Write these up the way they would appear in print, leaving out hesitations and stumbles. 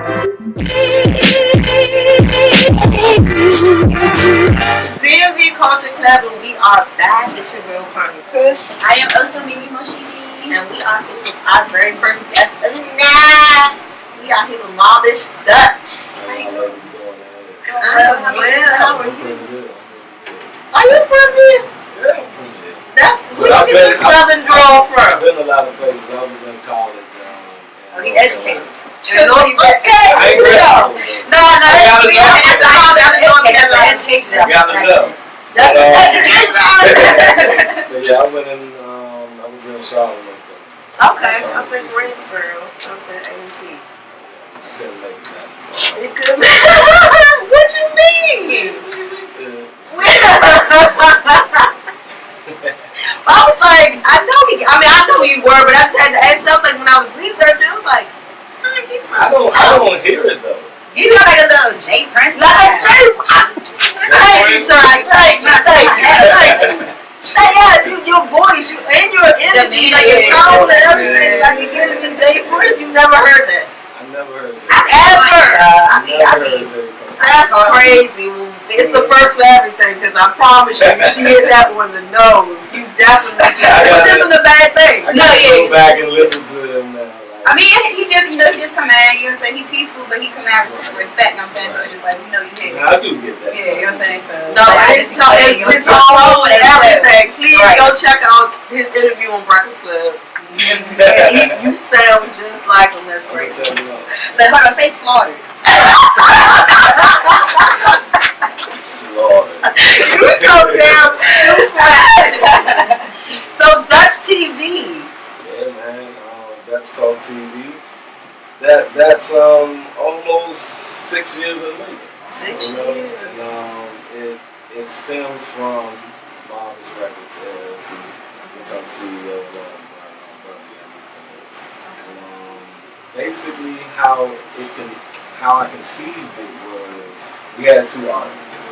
DMV Culture Club, and we are back. It's your girl, Carmen Kush. I am also Mimi Moshiki. And we are here with our very first guest of the night. We are here with Marvish Dutch. How you ladies doing? Well, how are you? Pretty good. Are you from here? Yeah, I'm from here. That's where you get the southern drawl I've from. been a lot of places. I was in college. Oh, he educated. I ain't graduated. No, we have to call that education. Got enough. That's But yeah, I went in. I was in Charlotte. okay, I was in Greensboro. I was at A&T. I couldn't make that. It could be. What you mean? I was like, I know you were, but I just had to ask stuff. Like when I was researching, I was like, I don't hear it though. You know, like a little Jay Prince. Like thank you, sir. Thank you. Yes, your voice, and your energy, like your tone and everything, like it gives me Jay Prince. You never heard that? I never heard it. That's crazy. It's a first for everything, because I promise you, she hit that one the nose. You definitely did. Which isn't a bad thing. I gotta go back and listen to him now. I mean, he just come out, you know what I'm saying? He peaceful, but he come out with respect, you know what I'm saying? So it's just like, you know you hit. I do get that. Yeah, you know what I'm saying? So no, it's all over everything. Please go check out his interview on Breakfast Club. And you sound just like him. That's great. Like, hold on, say slaughtered. Slaughtered. You so damn stupid. So Dutch TV. Yeah, man. Dutch Talk TV. That's almost 6 years in the making. 6 years. And it stems from Mom's Records LLC, which I'm CEO of. Basically, how I conceived it was we had two artists,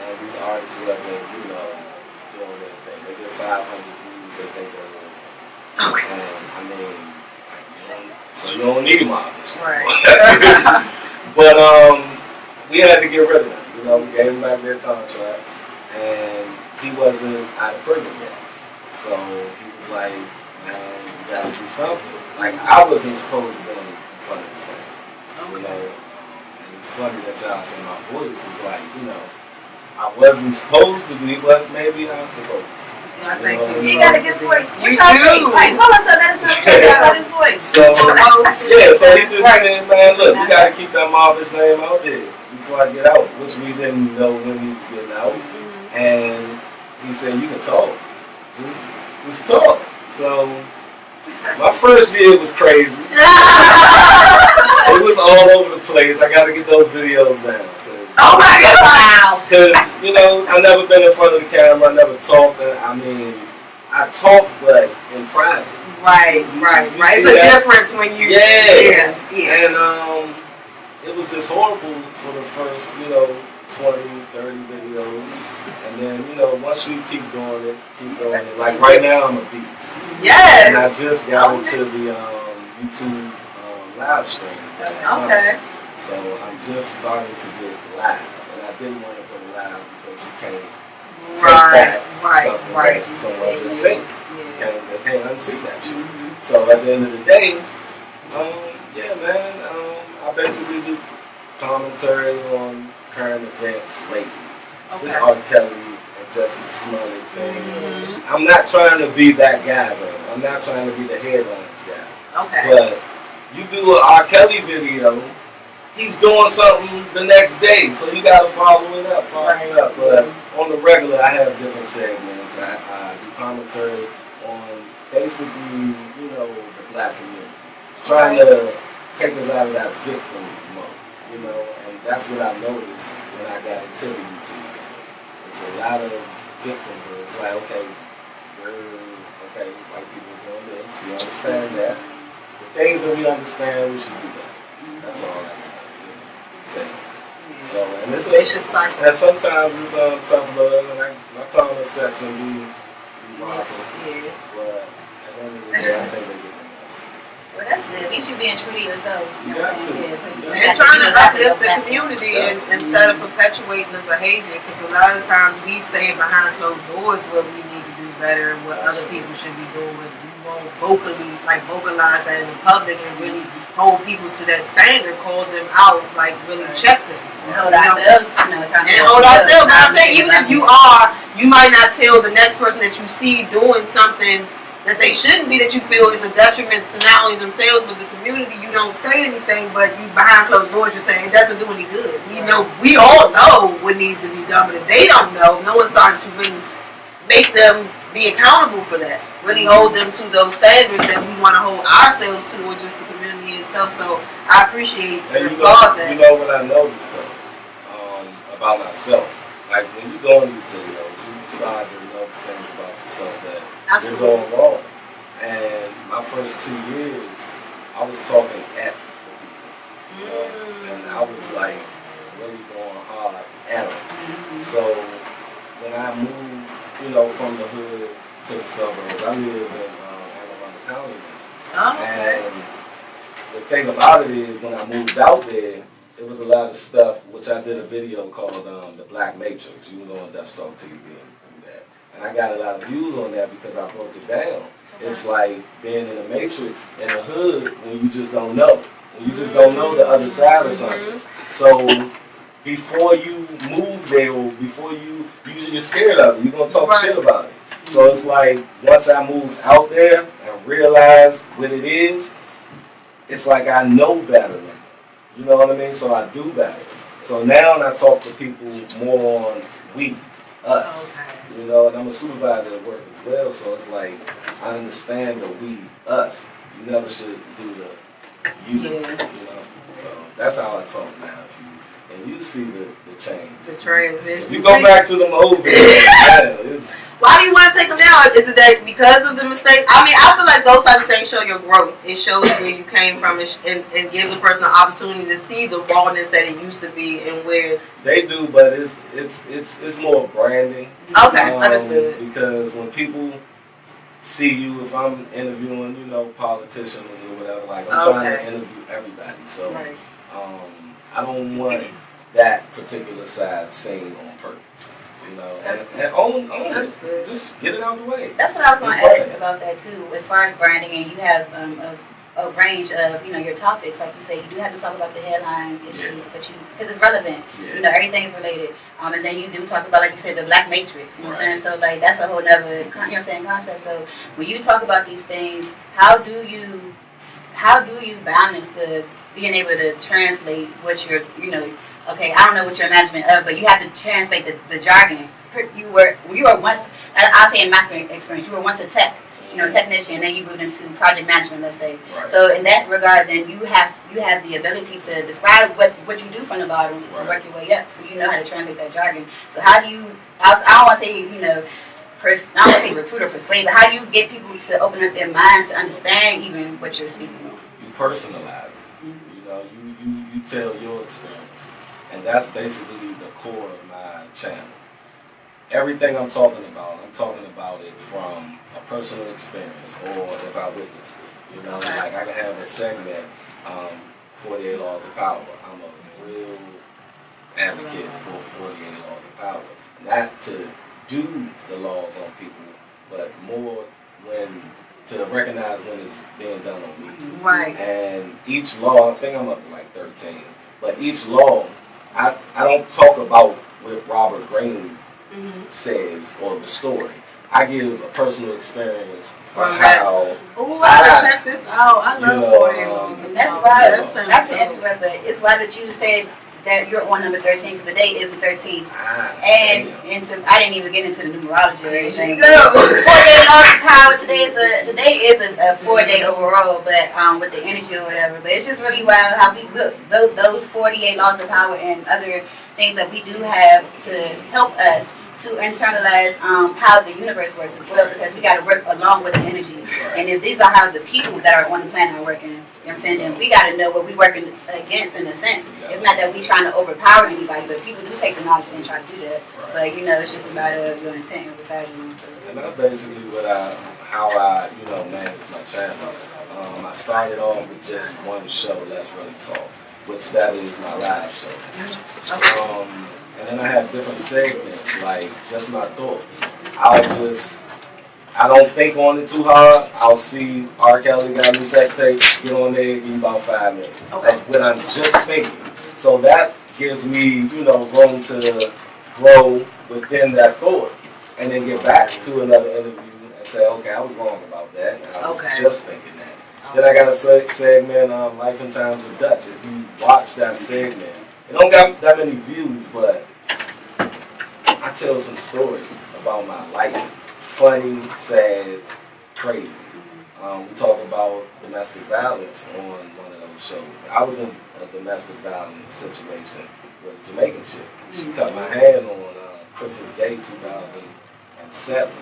and these artists wasn't doing their thing. They get 500 views, they think they're doing. Okay. And I mean, so you don't need them, obviously. Right. But we had to get rid of them. We gave them back their contracts, and he wasn't out of prison yet. So he was like, "Man, you gotta do something." Like I wasn't supposed to be in front of this thing, and it's funny that y'all say my voice is like, I wasn't supposed to be, but maybe I'm supposed to. Yeah, I think you got a good voice. You do. Like, call us up, let us know what you got about his voice. So he just said, "Man, look, you gotta keep that Marvish name out there before I get out," which we didn't know when he was getting out. And he said, "You can talk, just talk." So. My first year was crazy. It was all over the place. I got to get those videos down. Oh my God! Wow. Because I never been in front of the camera. I never talked. I mean, I talk, but in private. Right. It's a difference when you. Yeah. And it was just horrible for the first 20, 30 videos. And then, once you keep doing it. Like right now, I'm a beast. Yes. And I just got into the YouTube live stream. Okay. So I'm just starting to get live. And I didn't want to go live because you can't take that something that someone just said. They can't unsee that shit. So at the end of the day, I basically do commentary on current events lately. This R. Kelly and Jussie Smollett thing. I'm not trying to be that guy though. I'm not trying to be the headlines guy. Okay. But you do an R. Kelly video, he's doing something the next day, so you gotta follow it up. But on the regular, I have different segments. I do commentary on basically, the black community, trying to take us out of that victim mode, and that's what I noticed when I got into the YouTube game. It's a lot of victimhood. It's like, okay, white people doing this, we understand that. The things that we understand, we should do that. That's all I can say. So, and it's a vicious cycle. And sometimes it's tough love, and my comment section be rocking. But at the end of the day, I think they get the message. But that's good. At least you being true to yourself. You got to. And trying to uplift the community instead of perpetuating the behavior, because a lot of times we say behind closed doors what we need to do better and what other people should be doing, but we won't vocalize that in the public and really hold people to that standard, call them out, like really check them. And hold ourselves, and hold ourselves. But I'm saying, even if you might not tell the next person that you see doing something that they shouldn't be, that you feel is a detriment to not only themselves but the community. You don't say anything, but you behind closed doors you're saying it doesn't do any good. We all know what needs to be done, but if they don't know, no one's starting to really make them be accountable for that. Really hold them to those standards that we want to hold ourselves to, or just the community itself. So I appreciate and applaud that. You know what I noticed though, about myself, like when you go in these videos, you start to notice things about yourself that you're going wrong. And my first 2 years, I was talking at the people, and I was like really going hard at them. So when I moved, from the hood to the suburbs, I live in Anne Arundel County now. And the thing about it is, when I moved out there, it was a lot of stuff, which I did a video called The Black Matrix. You can go on Desktop TV and do that. And I got a lot of views on that because I broke it down. It's like being in a matrix in the hood when you just don't know. When you just don't know the other side of something. So before you move there, or before you're scared of it. You're going to talk shit about it. So it's like, once I moved out there and realized what it is, it's like I know better now. You know what I mean? So I do better. So now I talk to people more on we, us. And I'm a supervisor at work as well, so it's like I understand the we, us. You never should do the you. So that's how I talk now. And you see the change. The transition. You go back to them old videos. Why do you want to take them now? Is it that because of the mistake? I mean, I feel like those type of things show your growth. It shows where you came from and gives a person an opportunity to see the rawness that it used to be and where they do, but it's more branding. Okay, understood. Because when people see you, if I'm interviewing, politicians or whatever, like I'm trying to interview everybody. So I don't want that particular side seen on purpose. And own it. Just get it out of the way. That's what I was going to ask about that too, as far as branding, and you have a range of your topics, like you say, you do have to talk about the headline issues, but because it's relevant, everything is related, and then you do talk about, like you said, the Black Matrix. You know what I'm saying? So like that's a whole nother concept. So when you talk about these things, how do you balance the being able to translate what you're okay, I don't know what your imagination of, but you have to translate the jargon. You were once, I'll say in my experience, you were once a technician, and then you moved into project management, let's say. Right. So in that regard, then you have the ability to describe what you do from the bottom to work your way up. So you know how to translate that jargon. So how do you? I don't want to say I don't want to say recruit or persuade, but how do you get people to open up their mind to understand even what you're speaking on? You personalize it. You tell your experiences. And that's basically the core of my channel. Everything I'm talking about it from a personal experience or if I witnessed it. Like I can have a segment, 48 Laws of Power. I'm a real advocate for 48 Laws of Power. Not to do the laws on people, but more to recognize when it's being done on me. Right. And each law, I think I'm up to like 13, but each law, I don't talk about what Robert Greene says or the story. I give a personal experience for how. Oh, I gotta check this out. I love 48 Laws. That's why, not to interrupt, but it's why that you said that you're on number 13 because today is the 13th. I didn't even get into the numerology or anything. 48 Laws of Power. Today is a 4-day overall, but with the energy or whatever. But it's just really wild how we look those 48 Laws of Power and other things that we do have to help us to internalize how the universe works as well, because we got to work along with the energies. And if these are how the people that are on the planet are working, you know what I'm saying, then we got to know what we're working against in a sense. It's not that we trying to overpower anybody, but people do take the knowledge and try to do that. But it's just a matter of your intent besides you. And that's basically how I manage my channel. I started off with just one show, Let's Really Talk, which that is my live show. And then I have different segments, like just my thoughts. I don't think on it too hard. I'll see R. Kelly got a new sex tape, get on there, give me about 5 minutes. Okay. When I'm just thinking. So that gives me, room to grow within that thought. And then get back to another interview and say, okay, I was wrong about that. And I was just thinking that. Then I got a segment, Life and Times of Dutch. If you watch that segment, it don't got that many views, but I tell some stories about my life. Funny, sad, crazy. We talk about domestic violence on one of those shows. I was in a domestic violence situation with a Jamaican chick. She cut my hand on Christmas Day 2007.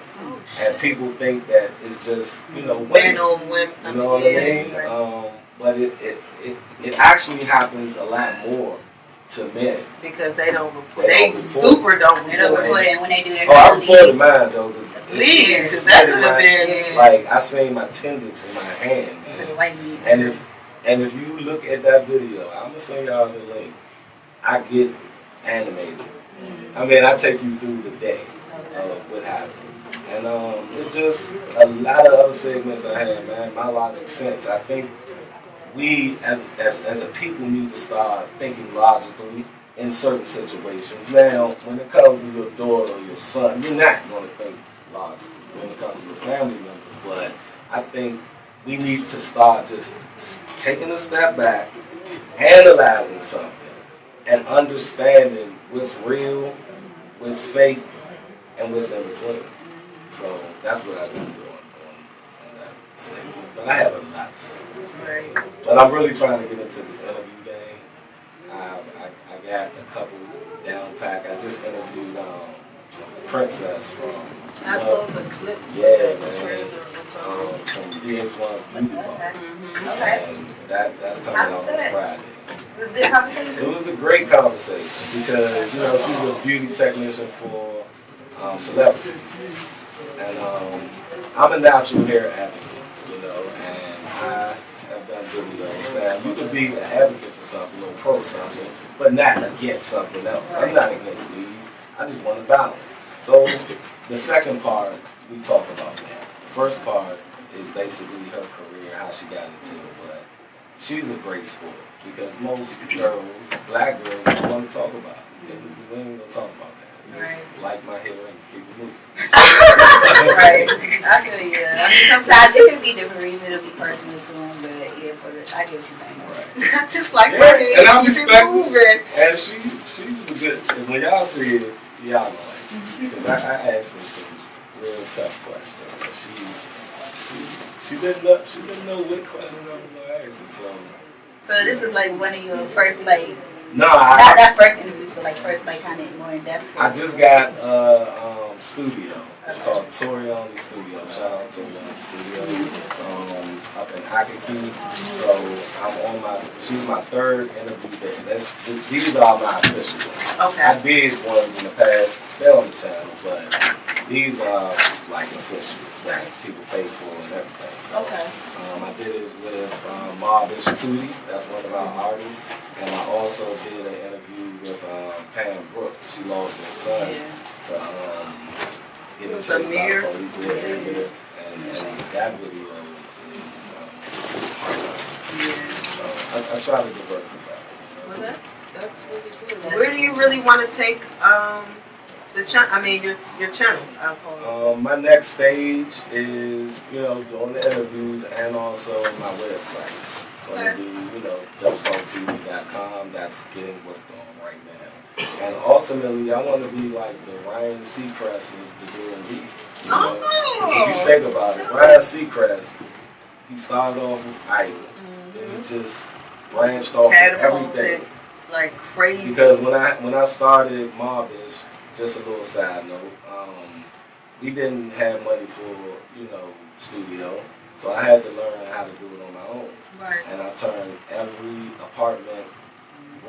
And people think that it's just, women. Men on women. You know what I mean? But it actually happens a lot more to men. Because they don't report. They super don't report. They don't report it when they do their I reported mine though. Because that could have been. Like, I seen my tendons in my hand, man. And if you look at that video, I'm going to send y'all the link. I get animated. I mean, I take you through the day of what happened. And it's just a lot of other segments I had, man. My logic sense. I think we as a people need to start thinking logically in certain situations. Now, when it comes to your daughter or your son, you're not going to think logically when it comes to your family members. But I think we need to start just taking a step back, analyzing something, and understanding what's real, what's fake, and what's in between. So that's what I've been doing on that segment. But I have a lot to say. But I'm really trying to get into this interview game. I got a couple down pack. I just interviewed Princess from. I saw the clip. Yeah, man. From VH1's Beauty Bar. And that's coming out on Friday. It was a good conversation. It was a great conversation because she's a beauty technician for celebrities, and I'm a natural hair advocate, and I have done videos. Now you could be an advocate for something or pro something, but not against something else. I'm not against weed. I just want to balance. So the second part, we talk about that. The first part is basically her career, how she got into it, but she's a great sport. Because most girls, black girls, don't want to talk about it. We ain't gonna talk about that. We just like my hair and keep it moving. Right. I feel you. I mean, sometimes it could be different reasons. It'll be personal to them, but yeah, I get what you're saying. Right. Just like her hair. And I respect moving. And she was a good. When y'all see it, y'all know it. Because I asked her some real tough questions. She didn't know what questions I was gonna ask her. So this is like one of your first not first interviews, but first kind of more in depth. I just got studio. It's called Torioni Studio. Shout out to Torioni Studio. Up in Akaki. So she's my third interview there. These are my official ones. Okay. I did ones in the past. They're on the channel, but these are official that people pay for and everything. So I did it with Marvish Tootie. That's one of our artists. And I also did an interview with Pam Brooks. She lost her son to get a chased out of police. And that video is I try to diversify. Well, that's really good. Where do you really want to take the channel? I mean, your channel. I'll call it. My next stage is doing the interviews and also my website. So it'll be justtalktv.com. That's getting worked on right now. And ultimately, I want to be like the Ryan Seacrest of the DMV. If you think about it, Ryan Seacrest, he started off with Idol, and he just branched off everything. Like crazy. Because when I started Marvish, just a little side note, we didn't have money for studio, so I had to learn how to do it on my own. Right. And I turned every apartment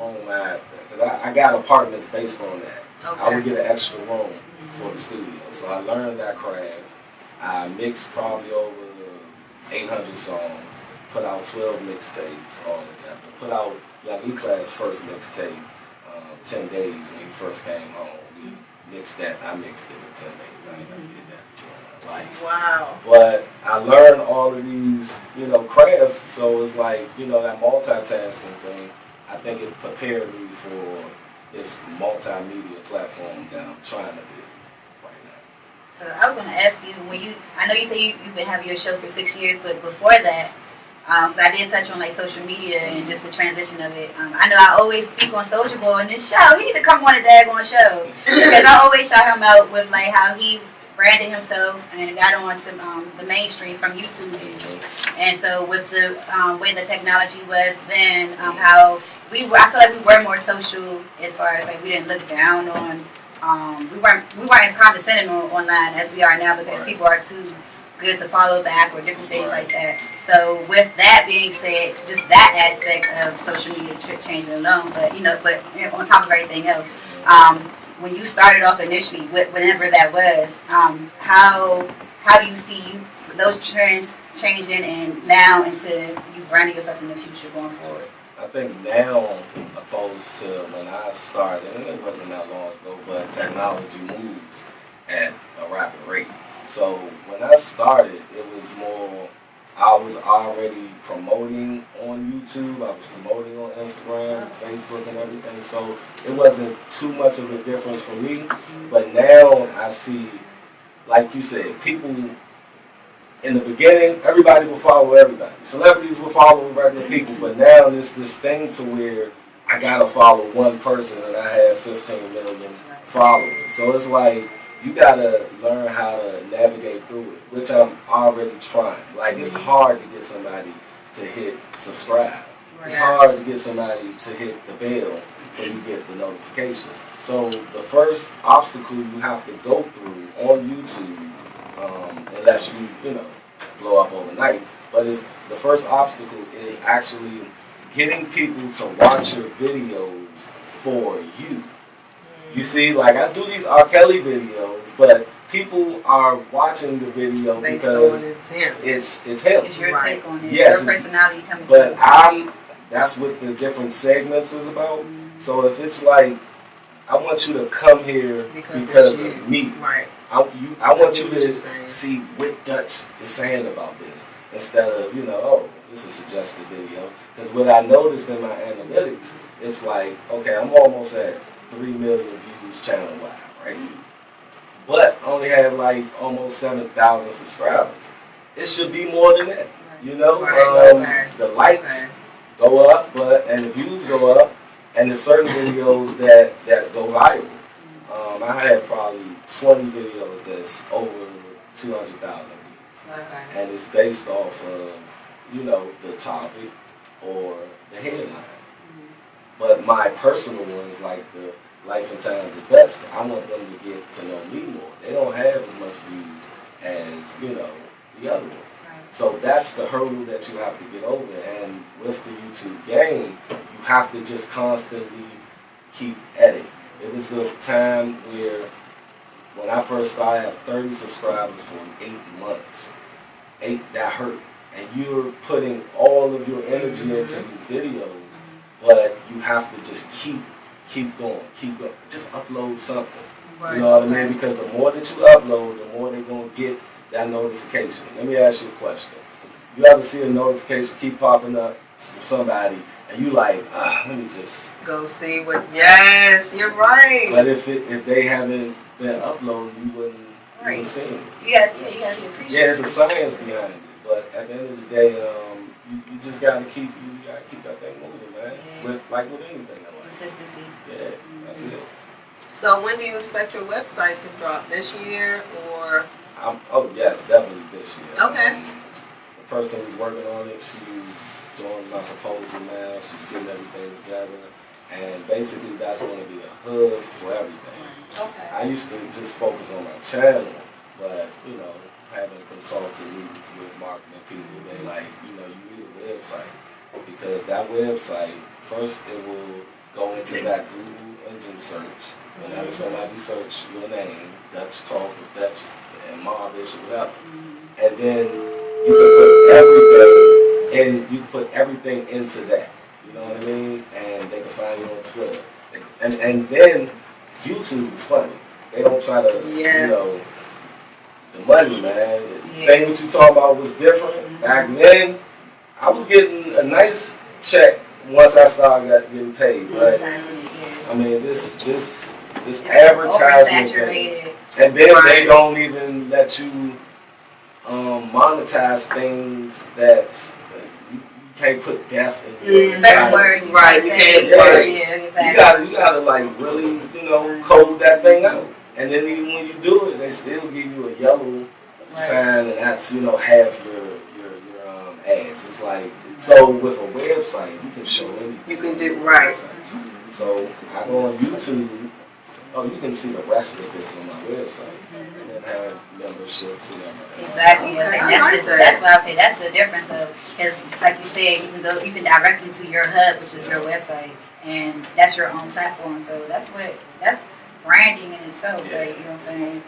room because I got apartments based on that. Okay. I would get an extra room for the studio, so I learned that craft. I mixed probably over 800 songs, put out 12 mixtapes all together. Put out Young E-Class' first mixtape, 10 days when he first came home. We mixed that. I mixed it in 10 days. I ain't never did that before in my life. Wow. But I learned all of these, crafts. So it's like, that multitasking thing. I think it prepared me for this multimedia platform that I'm trying to build right now. So I was going to ask you, I know you say you've been having your show for 6 years, but before that, because I did touch on like social media and just the transition of it. I know I always speak on Soulja Boy in this show. He need to come on a daggone show because I always shout him out with like how he branded himself and got on to the mainstream from YouTube. And so with the way the technology was then, how I feel like we were more social as far as like we didn't look down on. We weren't as condescending online as we are now because people are too good to follow back or different things like that. So with that being said, just that aspect of social media changing alone, but on top of everything else, when you started off initially, whenever that was, how do you see those trends changing and now into you branding yourself in the future going forward? I think now, opposed to when I started, and it wasn't that long ago, but technology moves at a rapid rate. So when I started, it was more, I was already promoting on YouTube, I was promoting on Instagram, Facebook and everything, so it wasn't too much of a difference for me. But now I see, like you said, people, in the beginning, everybody will follow everybody. Celebrities will follow regular people, but now it's this thing to where I gotta follow one person and I have 15 million followers. So it's like, you gotta learn how to navigate through it, which I'm already trying. Like, it's hard to get somebody to hit subscribe. It's hard to get somebody to hit the bell so you get the notifications. So the first obstacle you have to go through on YouTube, unless you blow up overnight, but if the first obstacle is actually getting people to watch your videos for you. You see, like I do these R. Kelly videos, but people are watching the video because it's him. It's him. It's your take on it. Yes, your personality coming through. But that's what the different segments is about. Mm-hmm. So if it's like, I want you to come here because of me. Right. I want you to see what Dutch is saying about this instead of, this is a suggested video. Because what I noticed in my analytics, it's like, okay, I'm almost at 3 million views channel-wide, right? But I only have like almost 7,000 subscribers. It should be more than that, The likes go up, and the views go up, and there's certain videos that go viral. I had probably 20 videos that's over 200,000 views, and it's based off of the topic or the headline. But my personal ones, like the Life and Times of Dutch, I want them to get to know me more. They don't have as much views as, the other ones. Right. So that's the hurdle that you have to get over. And with the YouTube game, you have to just constantly keep at it. It was a time where, when I first started, I had 30 subscribers for 8 months. That hurt. And you're putting all of your energy into these videos, but you have to just keep going. Just upload something. Right. You know what I mean? Because the more that you upload, the more they're going to get that notification. Let me ask you a question. You ever see a notification keep popping up from somebody, and you like, let me just go see what. Yes, you're right. But if they haven't been uploading, you wouldn't see it. Yeah, you gotta be appreciative. Yeah, it's a science behind it. But at the end of the day, you just gotta keep that thing moving, man. Yeah. With anything in life. Consistency. Yeah, that's it. So when do you expect your website to drop? This year or? Yes, definitely this year. Okay. The person who's working on it, she's doing my proposal now. She's getting everything together, and basically that's going to be a hub for everything. Okay. I used to just focus on my channel, but having consulting meetings with marketing people, they like, you need a website, because that website, first it will go into that Google engine search. Whenever somebody search your name, Dutch Talk or Dutch and Mobbish or whatever, and then you can put everything And you put everything into that. You know what I mean? And they can find you on Twitter. And then YouTube is funny. They don't try to, the money, man. The thing what you talking about was different. Back then, I was getting a nice check once I started getting paid. But I mean, this advertisement thing, and then they don't even let you monetize things that you can't put death in your certain words, right? You can't. Exactly. You gotta like really, code that thing out. And then even when you do it, they still give you a yellow sign, and that's half your ads. It's like so with a website, you can show anything. You can do right. So I go on YouTube. Oh, you can see the rest of this on my website, and then have memberships and everything. Exactly. That's why I say that's the difference of, because like you said, you can direct them to your hub, which is your website, and that's your own platform. So that's branding in itself. Like, you know what I'm saying?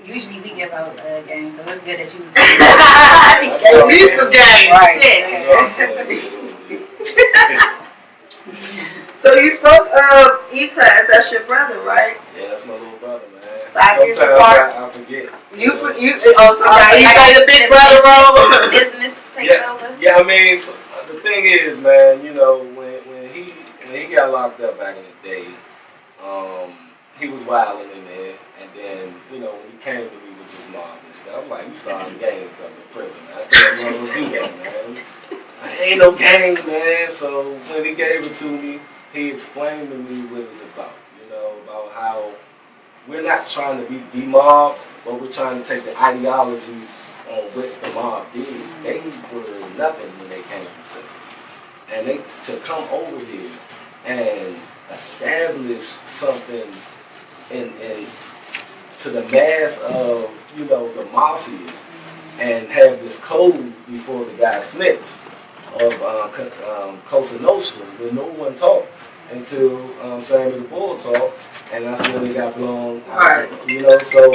Usually we give out games, so it's good that you gave me some games. Right. So you spoke of E-Class. That's your brother, right? Yeah, that's my little brother, man. 5 years Sometimes apart. I forget. You play the big brother role. Business takes over. Yeah, I mean, so, the thing is, man, when he got locked up back in the day, he was wilding in there, and then when he came to me with this mob and stuff, I'm like, you starting gangs up in prison, man. I think I'm gonna do that, man. Ain't no gang, man. So when he gave it to me, he explained to me what it's about. About how we're not trying to be the mob, but we're trying to take the ideology on what the mob did. They were nothing when they came from Cincinnati, and to come over here and establish something in to the mass of the mafia, and have this code before the guy snitched of Cosa Nostra, where no one talked until Sammy the Bull talked, and that's when they got blown out. Right. So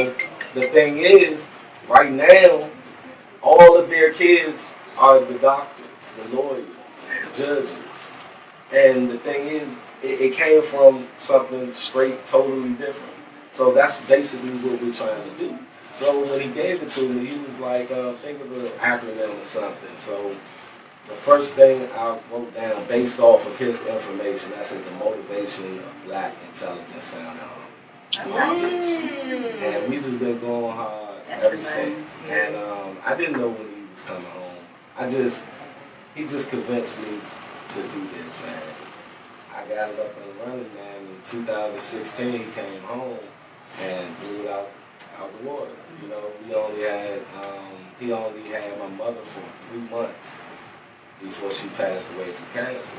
the thing is, right now, all of their kids are the doctors, the lawyers, the judges. And the thing is, it came from something straight, totally different. So that's basically what we're trying to do. So when he gave it to me, he was like, think of an acronym or something. So the first thing I wrote down based off of his information, I said the motivation of Black intelligence sound and we just been going hard ever since. And I didn't know when he was coming home. He just convinced me to do this, and I got it up and running, man. In 2016, he came home and blew it out the water. He only had my mother for 3 months before she passed away from cancer.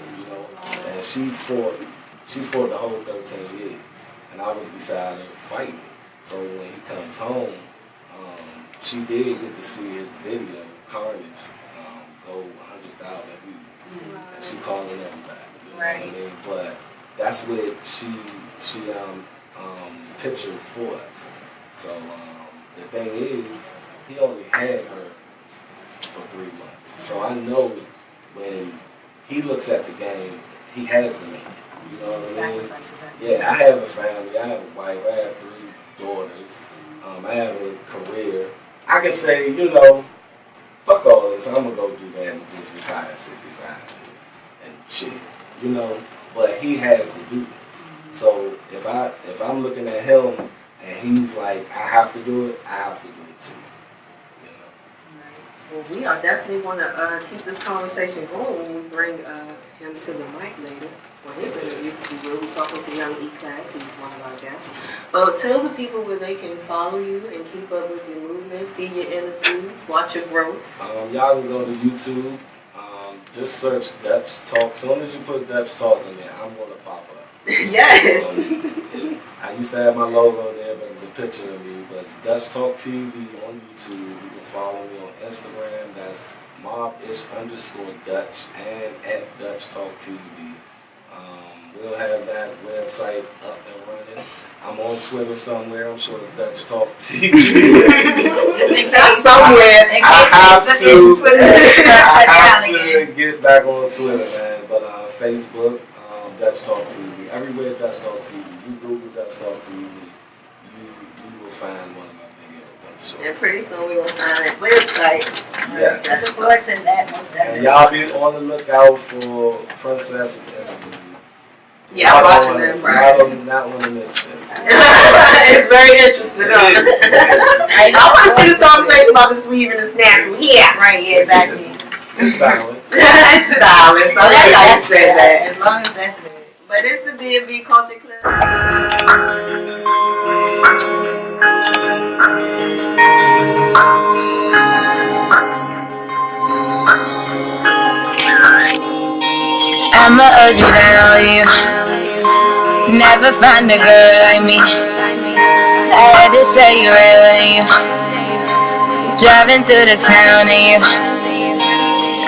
And she fought the whole 13 years, and I was beside her fighting. So when he comes home, she did get to see his video, Carnage, go 100,000 views, and she calling everybody. You know what I mean? But that's what she pictured for us. So the thing is, he only had her for 3 months. So I know when he looks at the game, he has the man. You know what I mean? Yeah, I have a family. I have a wife. I have 3 daughters. I have a career. I can say, fuck all this. I'm gonna go do that and just retire at 65 and shit. But he has to do this. So if I'm looking at him and he's like, I have to do it, I have to do it too. Well, we are definitely want to keep this conversation going when we bring him to the mic later for his interview, because we will be talking to young E-Class. He's one of our guests. But tell the people where they can follow you and keep up with your movements, see your interviews, watch your growth. Y'all can go to YouTube. Just search Dutch Talk. As soon as you put Dutch Talk in there, I'm going to pop up. Yes. I used to have my logo there, but it's a picture of me. But it's Dutch Talk TV on YouTube. You can follow me on Instagram. That's mobish_Dutch and at Dutch Talk TV. we'll have that website up and running. I'm on Twitter somewhere. I'm sure it's Dutch Talk TV. Just in case somewhere. In I case have it's to- Twitter. I have again. to get back on Twitter, man. But Facebook, Dutch Talk TV. Everywhere Dutch Talk TV. You Google Dutch Talk TV, you will find one of my videos, I'm sure. And pretty soon we're going to find that website. Yeah. I look forward to that most And definitely. y'all be on the lookout for Princess's interview. Yeah, I'm watching that Friday. Not want to miss this. It's very interesting. I want to see this conversation about this weave and this natural. Yeah. Right, yeah, exactly. It's balanced. It's an island. So that's how you say that. As long as that's good. But it's the DMV Culture Club. I'ma urge you down on you. Never find a girl like me. I had to show you real in you. Driving through the town and you.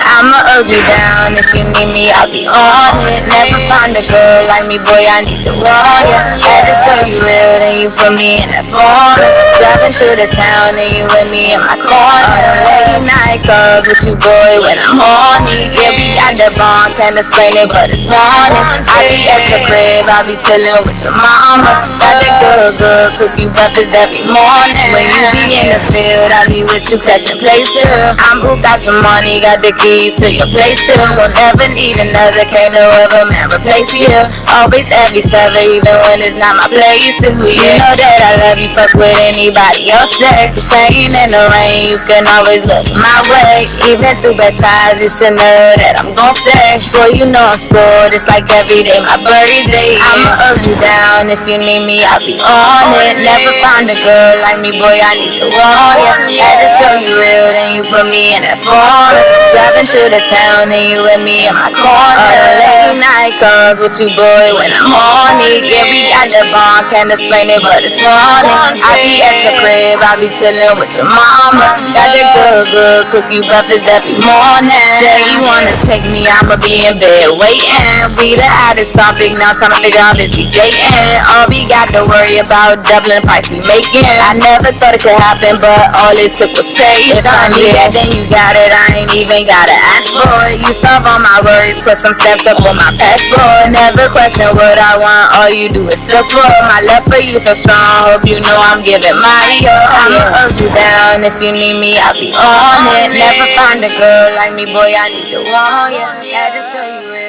I'ma hold you down. If you need me, I'll be on it. Never find a girl like me, boy, I need to warn ya. Had to show you real, then you put me in that phone. Driving through the town and you with me in my corner. Late night calls with you, boy, when I'm horny. Yeah, we got the bond, can't explain it, but it's morning. I be at your crib, I be chillin' with your mama. Got that good cookie breakfast every morning. When you be in the field, I be with you catching places. I'm booked out your money, got the keys to your place too. Don't ever need another, can't no other man replace you. Always have each other, even when it's not my place to. You know that I love you, fuck with anybody else. Sex, the pain and the rain, you can always look my way. Even through bad times, you should know that I'm gon' stay. Boy, you know I'm spoiled, it's like every day my birthday. I'ma urge you down, if you need me, I'll be on it. Never find a girl like me, boy, I need to warn ya. Had to show you real, then you put me in that phone. Driving through the town and you with me in my corner. Late night calls with you, boy, when I'm horny. Yeah, we got the bond, can't explain it, but it's morning. I be at your crib, I be chillin' with your mama. Got that good cookie breakfast every morning. Say you wanna take me, I'ma be in bed waiting. We the hottest topic now, tryna figure out if we dating. All we got to worry about doubling the price we making. I never thought it could happen, but all it took was patience. If I need that, then you got it, I ain't even gotta ask for it. You solve all my worries, put some stamps up on my passport. Never question what I want, all you do is support. My love for you so strong, hope you know I'm giving my all. I'ma urge you down, if you need me, I'll be on it. Never find a girl like me, boy, I need to warn ya. Had to show you real.